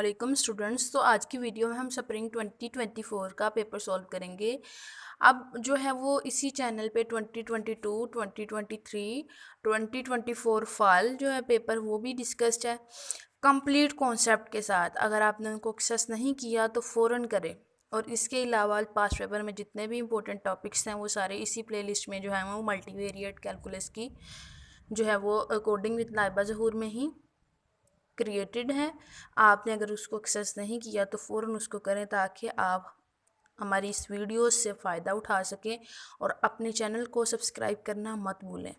वालेकुम स्टूडेंट्स। तो आज की वीडियो में हम स्प्रिंग 2024 का पेपर सॉल्व करेंगे। अब जो है वो इसी चैनल पे 2022, 2023, 2024 फाइल जो है पेपर वो भी डिस्कस्ड है कंप्लीट कॉन्सेप्ट के साथ। अगर आपने उनको एक्सेस नहीं किया तो फ़ौरन करें। और इसके अलावा पास्ट पेपर में जितने भी इंपॉर्टेंट टॉपिक्स हैं वो सारे इसी प्लेलिस्ट में जो है वो मल्टीवेरिएट कैलकुलस की जो है वो कोडिंग विद लाइबा ज़हूर में ही क्रिएटेड है। आपने अगर उसको एक्सेस नहीं किया तो फ़ौरन उसको करें ताकि आप हमारी इस वीडियो से फ़ायदा उठा सकें और अपने चैनल को सब्सक्राइब करना मत भूलें।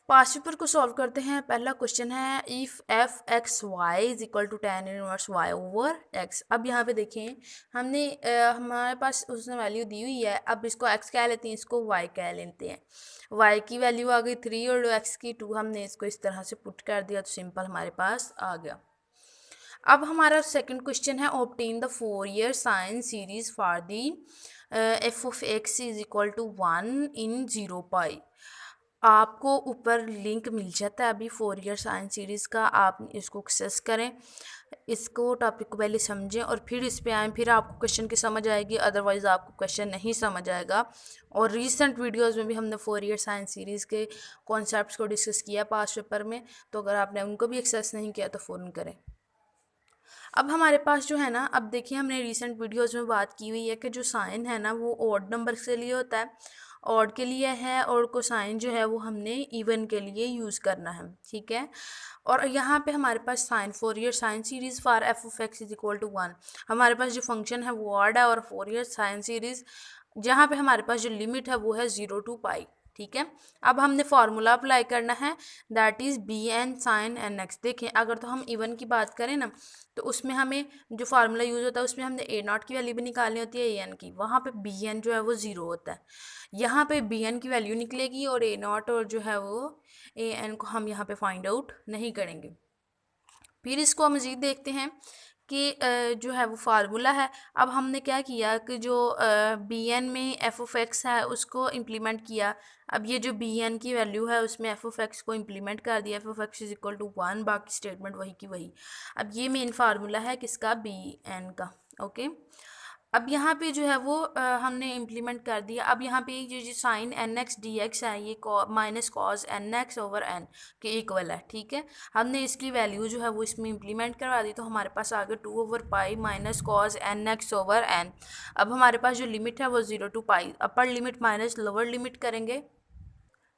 पास्ट पेपर को सॉल्व करते हैं। पहला क्वेश्चन है if F X Y is equal to tan inverse Y over X. अब यहाँ पे देखें हमने हमारे पास उसने वैल्यू दी हुई है। अब इसको x कह लेते हैं, इसको y कह लेते हैं। y की वैल्यू आ गई 3 और x की 2। हमने इसको इस तरह से पुट कर दिया तो सिंपल हमारे पास आ गया। अब हमारा सेकंड क्वेश्चन है obtain the 4-year sine series for the F of X is equal to 1 in 0 pi. आपको ऊपर लिंक मिल जाता है अभी 4-year साइंस सीरीज़ का, आप इसको एक्सेस करें, इसको टॉपिक को पहले समझें और फिर इस पे आएँ, फिर आपको क्वेश्चन की समझ आएगी, अदरवाइज़ आपको क्वेश्चन नहीं समझ आएगा। और रीसेंट वीडियोस में भी हमने 4-year साइंस सीरीज़ के कॉन्सेप्ट्स को डिस्कस किया पास्ट पेपर में, तो अगर आपने उनको भी एक्सेस नहीं किया तो फ़ौरन करें। अब हमारे पास जो है ना, अब देखिए हमने रीसेंट वीडियोस में बात की हुई है कि जो साइन है ना वो ऑड नंबर के लिए होता है, ऑड के लिए है, और कोसाइन जो है वो हमने इवन के लिए यूज़ करना है, ठीक है। और यहाँ पे हमारे पास sine 4-year sine series for F of X is equal to 1। हमारे पास जो फंक्शन है वो ऑड है और 4-year साइन सीरीज़ जहाँ पे हमारे पास जो लिमिट है वो है 0 to पाई, ठीक है। अब हमने फार्मूला अप्लाई करना है, that is B N sine N X. देखें अगर तो हम इवन की बात करें ना तो उसमें हमें जो फार्मूला यूज़ होता है उसमें हमने ए नॉट की वैल्यू भी निकालनी होती है ए एन की, वहाँ पे बी एन जो है वो ज़ीरो होता है। यहाँ पे बी एन की वैल्यू निकलेगी और ए नॉट और जो है वो ए एन को हम यहाँ पे फाइंड आउट नहीं करेंगे। फिर इसको मज़ीद देखते हैं कि जो है वो फार्मूला है। अब हमने क्या किया कि जो बी एन में एफ ऑफ एक्स है उसको इम्प्लीमेंट किया। अब ये जो बी एन की वैल्यू है उसमें एफ ऑफ एक्स को इम्प्लीमेंट कर दिया, F of X is equal to 1, बाकी स्टेटमेंट वही की वही। अब ये मेन फार्मूला है किसका, बी एन का, ओके। अब यहाँ पे जो है वो हमने इम्प्लीमेंट कर दिया। अब यहाँ पे जो sine N X D X है ये minus cos N X over N के इक्वल है, ठीक है। हमने इसकी वैल्यू जो है वो इसमें इम्प्लीमेंट करवा दी तो हमारे पास आ गया 2 over pi minus cos N X over N. अब हमारे पास जो लिमिट है वो 0 to pi, upper limit minus lower limit करेंगे।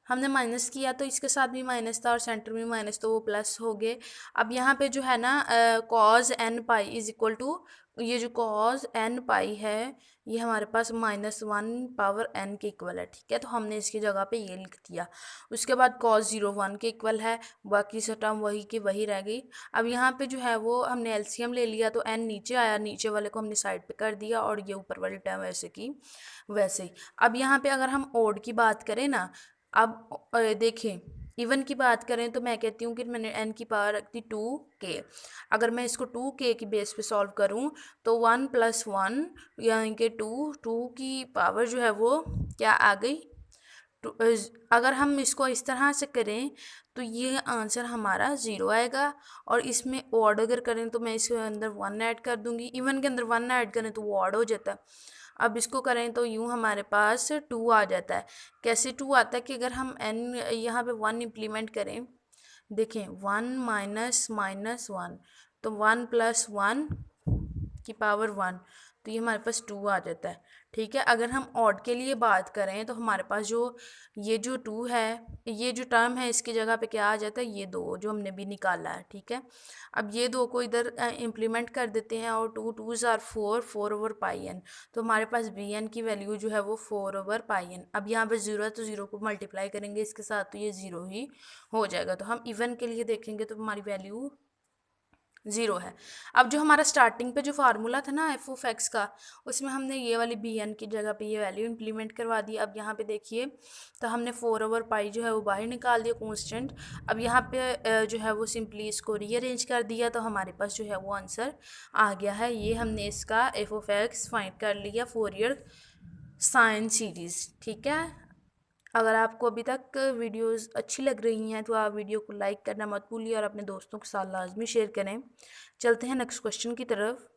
हमने माइनस किया तो इसके साथ भी माइनस था और सेंटर में माइनस, तो वो प्लस हो गए। अब यहाँ पे जो है ना cos N pi is equal to, ये जो कॉज एन पाई है ये हमारे पास -1 पावर एन के इक्वल है, ठीक है। तो हमने इसकी जगह पे ये लिख दिया। उसके बाद कॉज 0 1 के इक्वल है, बाकी सब टर्म वही की वही रह गई। अब यहाँ पे जो है वो हमने एलसीएम ले लिया तो एन नीचे आया, नीचे वाले को हमने साइड पे कर दिया और ये ऊपर वाली टर्म वैसे की वैसे ही। अब यहाँ पे अगर हम ओड की बात करें ना, अब देखें इवन की बात करें तो मैं कहती हूँ कि मैंने एन की पावर रख दी 2k। अगर मैं इसको 2k की बेस पे सॉल्व करूँ तो 1 + 1 यानी कि 2 की पावर जो है वो क्या आ गई, अगर हम इसको इस तरह से करें तो ये आंसर हमारा 0 आएगा। और इसमें ऑड अगर करें तो मैं इसके अंदर 1 ऐड कर दूंगी, इवन के अंदर 1 ऐड करें तो वो ऑड हो जाता है। अब इसको करें तो यूँ हमारे पास 2 आ जाता है। कैसे 2 आता है कि अगर हम एन यहाँ पे 1 इम्प्लीमेंट करें, देखें 1 माइनस माइनस 1 तो 1 + 1 की पावर 1, तो ये हमारे पास 2 आ जाता है, ठीक है। अगर हम ऑड के लिए बात करें तो हमारे पास जो ये जो 2 है, ये जो टर्म है इसकी जगह पे क्या आ जाता है, ये 2 जो हमने भी निकाला है, ठीक है। अब ये 2 को इधर इम्प्लीमेंट कर देते हैं और 2 2s are 4 4 over pi N, तो हमारे पास बी एन की वैल्यू जो है वो 4 ओवर पाई एन। अब यहाँ पे 0 है तो 0 को मल्टीप्लाई करेंगे इसके साथ तो ये 0 ही हो जाएगा। तो हम इवन के लिए देखेंगे तो हमारी वैल्यू 0 है। अब जो हमारा स्टार्टिंग पे जो फार्मूला था ना एफ ऑफ एक्स का, उसमें हमने ये वाली बी एन की जगह पे ये वैल्यू इम्प्लीमेंट करवा दी। अब यहाँ पे देखिए तो हमने 4 ओवर पाई जो है वो बाहर निकाल दिया कांस्टेंट। अब यहाँ पे जो है वो सिंपली इसको रीअरेंज कर दिया तो हमारे पास जो है वो आंसर आ गया है। ये हमने इसका एफ ऑफ एक्स फाइंड कर लिया 4-year साइन सीरीज़, ठीक है। अगर आपको अभी तक वीडियोस अच्छी लग रही हैं तो आप वीडियो को लाइक करना मत भूलिए और अपने दोस्तों के साथ लाजमी शेयर करें। चलते हैं नेक्स्ट क्वेश्चन की तरफ।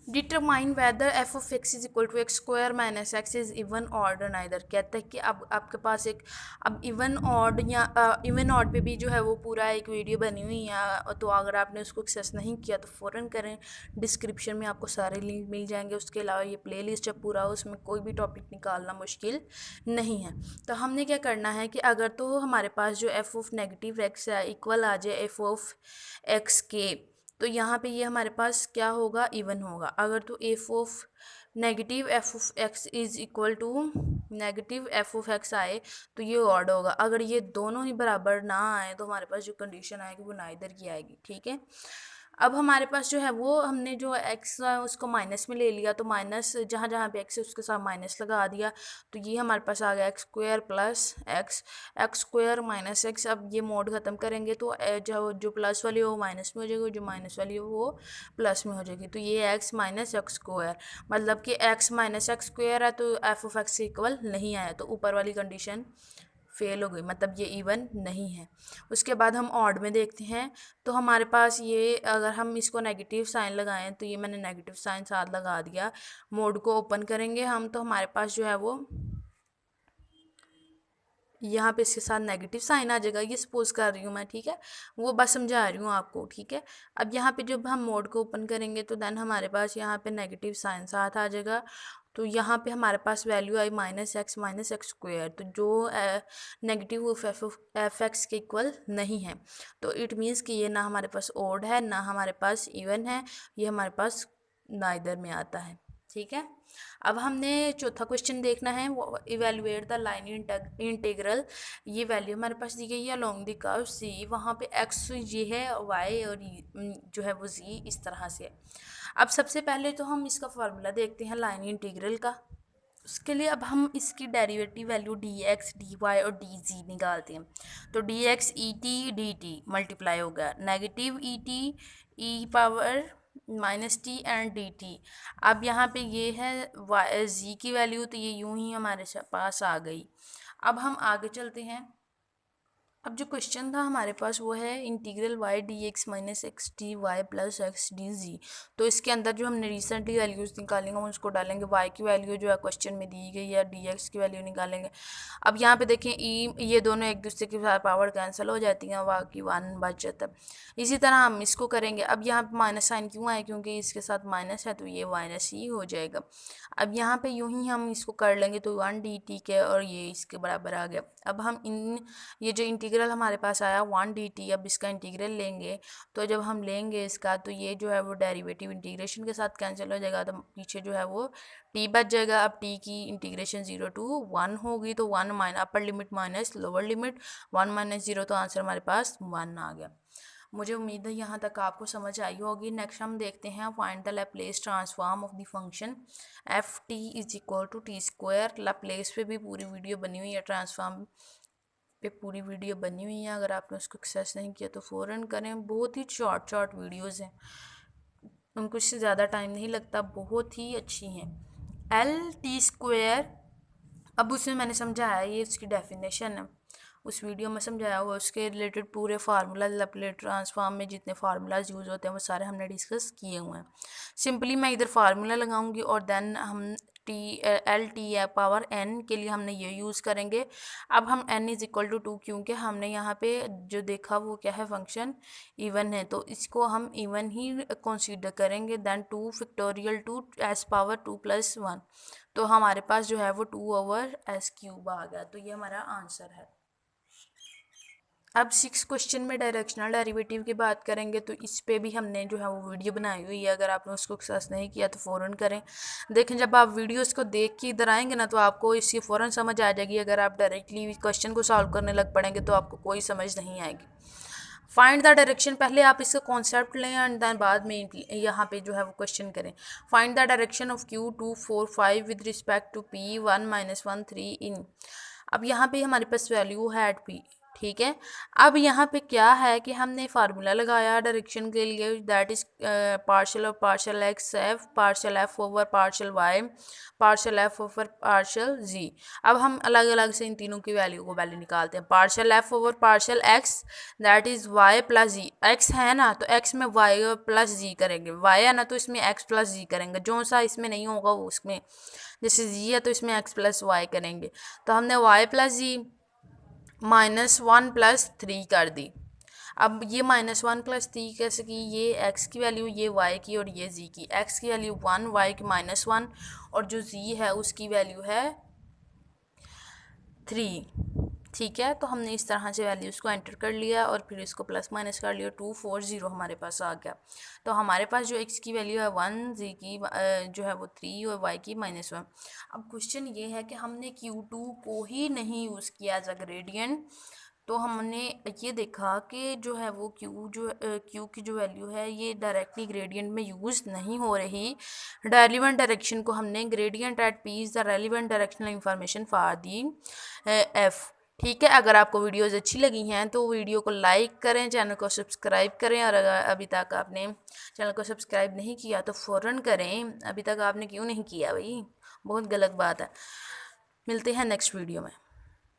Determine whether F of X is equal to X square minus X is even odd neither. कहता है कि अब आपके पास एक अब इवन ऑड या इवन ऑड पे भी जो है वो पूरा एक वीडियो बनी हुई है, तो अगर आपने उसको एक्सेस नहीं किया तो फ़ौरन करें। डिस्क्रिप्शन में आपको सारे लिंक मिल जाएंगे। उसके अलावा ये प्ले लिस्ट है पूरा, उसमें कोई भी टॉपिक निकालना मुश्किल नहीं है। तो हमने क्या करना है कि अगर तो हमारे पास जो एफ ऑफ नेगेटिव एक्स है इक्वल आ जाए एफ ऑफ एक्स के, तो यहाँ पे ये हमारे पास क्या होगा, इवन होगा। अगर तो F of negative F of X is equal to negative F of X आए तो ये ऑड होगा। अगर ये दोनों ही बराबर ना आए तो हमारे पास जो कंडीशन आएगी वो नाइदर की आएगी। ठीक है, अब हमारे पास जो है वो हमने जो एक्स उसको माइनस में ले लिया, तो माइनस जहाँ जहाँ पे एक्स है उसके साथ माइनस लगा दिया, तो ये हमारे पास आ गया x square plus x, x square minus x. अब ये मोड ख़त्म करेंगे तो जो प्लस वाली है वो माइनस में हो जाएगी, जो माइनस वाली है वो प्लस में हो जाएगी। तो ये एक्स माइनस एक्स स्क्वायर, मतलब कि एक्स माइनस एक्स स्क्वायर है तो एफ ऑफ एक्स इक्वल नहीं आया, तो ऊपर वाली कंडीशन फेल हो गई, मतलब ये इवन नहीं है। उसके बाद हम ऑड में देखते हैं, तो हमारे पास ये अगर हम इसको नेगेटिव साइन लगाएं तो ये मैंने नेगेटिव साइन साथ लगा दिया। मोड को ओपन करेंगे हम तो हमारे पास जो है वो यहाँ पे इसके साथ नेगेटिव साइन आ जाएगा, ये सपोज कर रही हूँ मैं। ठीक है, वो बस समझा रही हूँ आपको। ठीक है, अब यहाँ पे जब हम मोड को ओपन करेंगे तो देन हमारे पास यहाँ पे नेगेटिव साइन साथ आ जाएगा, तो यहाँ पे हमारे पास वैल्यू आई माइनस एक्स स्क्वायर, तो जो नेगेटिव एफ एक्स के इक्वल नहीं है। तो इट मीन्स कि ये ना हमारे पास ओड है ना हमारे पास इवन है, ये हमारे पास नाइदर में आता है। ठीक है, अब हमने चौथा क्वेश्चन देखना है, वो इवेलुएट द लाइन इंटीग्रल। ये वैल्यू हमारे पास दी गई है अलोंग द कर्व सी, वहाँ पे एक्स ये है, वाई और जो है वो जी इस तरह से है। अब सबसे पहले तो हम इसका फार्मूला देखते हैं लाइन इंटीग्रल का। उसके लिए अब हम इसकी derivative value D X D Y और डी जी निकालते हैं। तो D X E T D T multiply होगा negative E T E power minus T and D T. अब यहाँ पे ये है वाई जी की वैल्यू, तो ये यूं ही हमारे पास आ गई। अब हम आगे चलते हैं। अब जो क्वेश्चन था हमारे पास वो है integral Y D X minus X D Y plus X D G. तो इसके अंदर जो हमने रिसेंटली वैल्यूज़ निकालेंगे हम उसको डालेंगे। वाई की वैल्यू जो है क्वेश्चन में दी गई है, डी एक्स की वैल्यू निकालेंगे। अब यहाँ पे देखें ये दोनों एक दूसरे के साथ पावर कैंसिल हो जाती हैं, बाकी वन बच जाता है। इसी तरह हम इसको करेंगे। अब यहाँ पे माइनस साइन क्यों आए, क्योंकि इसके साथ माइनस है तो ये माइनस ही हो जाएगा। अब यहाँ पे यूं ही हम इसको कर लेंगे तो वन डी टी के और ये इसके बराबर आ गया। अब हम ये जो इंटीग्रल हमारे पास आया वन डी टी, अब इसका इंटीग्रल लेंगे, तो जब हम लेंगे इसका तो ये जो है वो डेरिवेटिव इंटीग्रेशन के साथ कैंसिल हो जाएगा, तो पीछे जो है वो टी बच जाएगा। अब टी की इंटीग्रेशन 0 to 1 होगी, तो 1 माइनस अपर limit minus lower limit 1 minus 0, तो आंसर हमारे पास 1 आ गया। मुझे उम्मीद है यहाँ तक आपको समझ आई होगी। नेक्स्ट हम देखते हैं find the Laplace transform of the function F T is equal to T square. Laplace पे भी पूरी वीडियो बनी हुई है, ट्रांसफॉर्म पे पूरी वीडियो बनी हुई है। अगर आपने उसको एक्सेस नहीं किया तो फ़ौरन करें, बहुत ही शॉर्ट वीडियोज़ हैं, उनको इससे ज़्यादा टाइम नहीं लगता, बहुत ही अच्छी हैं। एल टी स्क्वायर, अब उसमें मैंने समझाया, ये उसकी डेफिनेशन है, उस वीडियो में समझाया हुआ, उसके रिलेटेड पूरे फार्मूला लैप्लेस ट्रांसफॉर्म में जितने फार्मूलाज यूज़ होते हैं वो सारे हमने डिस्कस किए हुए हैं। सिंपली मैं इधर फार्मूला लगाऊंगी और देन हम एल टी या पावर एन के लिए हमने ये यूज़ करेंगे। अब हम एन इज़ इक्वल टू 2, क्योंकि हमने यहाँ पे जो देखा वो क्या है, फंक्शन इवन है, तो इसको हम इवन ही कंसीडर करेंगे। देन 2 फैक्टोरियल 2 एस पावर 2 + 1, तो हमारे पास जो है वो 2/s³ आ गया, तो ये हमारा आंसर है। अब 6 क्वेश्चन में डायरेक्शनल डेरिवेटिव की बात करेंगे, तो इस पे भी हमने जो है वो वीडियो बनाई हुई है। अगर आपने उसको एक्सेस नहीं किया तो फ़ौरन करें। देखें, जब आप वीडियोस को देख के इधर आएंगे ना तो आपको इसकी फ़ौरन समझ आ जाएगी। अगर आप डायरेक्टली क्वेश्चन को सॉल्व करने लग पड़ेंगे तो आपको कोई समझ नहीं आएगी। फाइंड द डायरेक्शन, पहले आप इसका कॉन्सेप्ट लें एंड देन बाद में यहाँ पे जो है वो क्वेश्चन करें। Find the direction of Q 2 4 5 with respect to P 1 - 1 3 in. अब यहाँ पे हमारे पास वैल्यू है एट P, ठीक है। अब यहाँ पे क्या है कि हमने फार्मूला लगाया डायरेक्शन के लिए, that is partial of partial X F, partial F over partial Y, partial F over partial G. अब हम अलग अलग से इन तीनों की वैल्यू को पहले निकालते हैं। Partial F over partial X that is Y plus G, X है ना तो एक्स में वाई प्लस जी करेंगे, वाई है ना तो इसमें एक्स प्लस जी करेंगे, जो सा इसमें नहीं होगा वो उसमें, जैसे जी है तो इसमें एक्स प्लस वाई करेंगे। तो हमने वाई प्लस जी -1 + 3 कर दी। अब ये -1 + 3 कैसे की, ये x की वैल्यू, ये y की और ये z की। x की वैल्यू 1, y की -1 और जो z है उसकी वैल्यू है 3। ठीक है, तो हमने इस तरह से वैल्यूज़ को एंटर कर लिया और फिर इसको प्लस माइनस कर लिया, 240 हमारे पास आ गया। तो हमारे पास जो x की वैल्यू है 1, z की जो है वो 3 और y की -1। अब क्वेश्चन ये है कि हमने Q2 को ही नहीं यूज़ किया एज अ ग्रेडियंट, तो हमने ये देखा कि जो है वो Q की जो वैल्यू है ये डायरेक्टली ग्रेडियंट में यूज़ नहीं हो रही। रेलिवेंट डायरेक्शन को हमने gradient at P is the relevant directional information for the F. ठीक है, अगर आपको वीडियोज़ अच्छी लगी हैं तो वीडियो को लाइक करें, चैनल को सब्सक्राइब करें, और अगर अभी तक आपने चैनल को सब्सक्राइब नहीं किया तो फ़ौरन करें। अभी तक आपने क्यों नहीं किया भाई, बहुत गलत बात है। मिलते हैं नेक्स्ट वीडियो में।